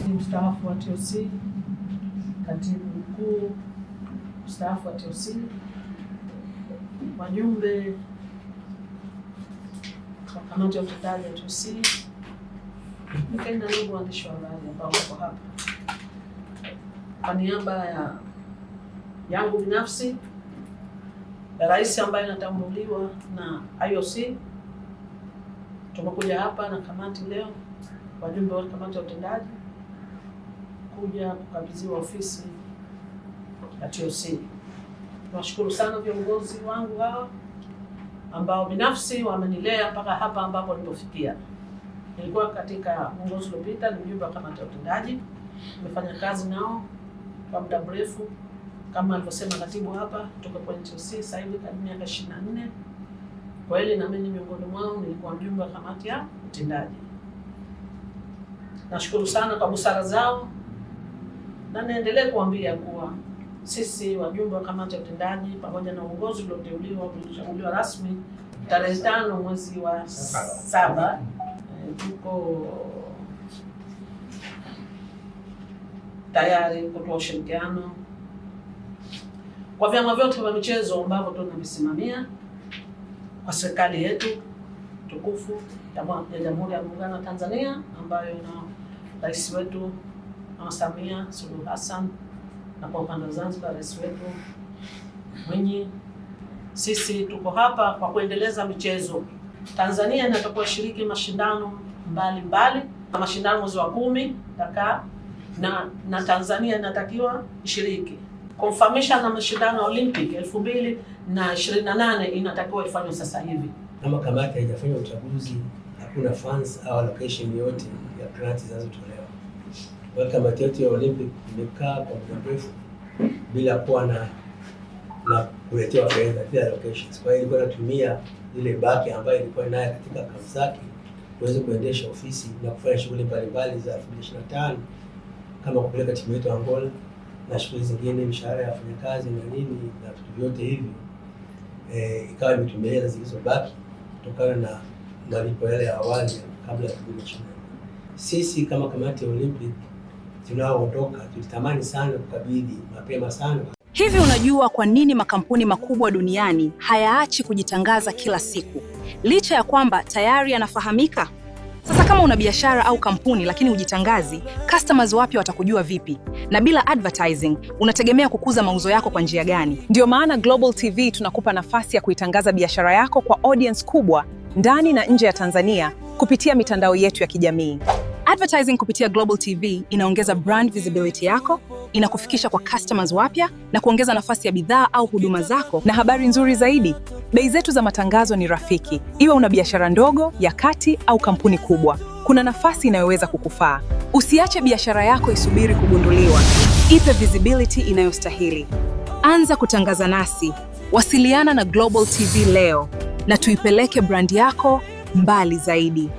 Mstaafu wa TOC, katibu mkuu mstaafu wa TOC, wajumbe wa kamati ya utendaji ya TOC, na ndugu waandishi wa habari ambao wako hapa. Kwa niaba yangu binafsi, ya rais ambaye anatambuliwa na IOC, tumekuja hapa na kamati leo, wajumbe wa kamati ya utendaji, kuja kukabidhiwa ofisi ya TOC. Tunashukuru sana viongozi wangu hao ambao binafsi wamenilea mpaka hapa ambapo nilipofikia. Nilikuwa katika uongozi uliopita, ni mjumbe wa kamati ya utendaji. Nimefanya kazi nao kwa muda mrefu kama alivyosema katibu hapa, kutoka kwenye TOC sasa hivi karibu miaka 24. Kwa hiyo na mimi miongoni mwao nilikuwa mjumbe wa kamati ya utendaji. Nashukuru sana kwa busara zao, na naendelee kuambia kuwa sisi wajumbe wa kamati ya utendaji pamoja na uongozi uliochaguliwa rasmi tarehe 5 mwezi wa 7, tuko tayari kutoa ushirikiano kwa vyama vyote vya michezo ambavyo tunavisimamia kwa serikali yetu tukufu ya Jamhuri ya Muungano wa Tanzania, ambayo na rais wetu Mama Samia Suluhu Hassan, na kwa upande wa Zanzibar rais wetu Mwinyi. Sisi tuko hapa kwa kuendeleza michezo. Tanzania inatakiwa shiriki mashindano mbalimbali, na mashindano mwezi wa 10 Dakar, na Tanzania inatakiwa ishiriki. Confirmation na mashindano ya Olympic 2028 inatakiwa ifanywe sasa hivi. Kama kamati haijafanya uchaguzi, hakuna funds au location yote ya grants zinazotolewa. Kwa kamati yetu ya Olympic imekaa kwa muda mrefu bila kuwa na kuletewa fedha bila locations. Kwa hiyo ilikuwa inatumia ile baki ambayo ilikuwa nayo katika akaunti zake kuweza kuendesha ofisi na kufanya shughuli mbalimbali za 2025 kama kupeleka timu yetu Angola na shughuli zingine, mishahara ya wafanyakazi na nini na vitu vyote hivyo. Ikawa imetumia zilizobaki kutokana na malipo yale ya awali kabla ya 2024. Sisi kama kamati ya Olympic tunaoondoka tulitamani sana kukabidhi mapema sana. Hivi unajua kwa nini makampuni makubwa duniani hayaachi kujitangaza kila siku, licha ya kwamba tayari yanafahamika? Sasa kama una biashara au kampuni lakini hujitangazi, customers wapya watakujua vipi? Na bila advertising, unategemea kukuza mauzo yako kwa njia gani? Ndio maana Global TV tunakupa nafasi ya kuitangaza biashara yako kwa audience kubwa ndani na nje ya Tanzania kupitia mitandao yetu ya kijamii. Advertising kupitia Global TV inaongeza brand visibility yako, inakufikisha kwa customers wapya na kuongeza nafasi ya bidhaa au huduma zako. Na habari nzuri zaidi, bei zetu za matangazo ni rafiki. Iwe una biashara ndogo, ya kati au kampuni kubwa, kuna nafasi inayoweza kukufaa. Usiache biashara yako isubiri kugunduliwa. Ipe visibility inayostahili. Anza kutangaza nasi. Wasiliana na Global TV leo na tuipeleke brand yako mbali zaidi.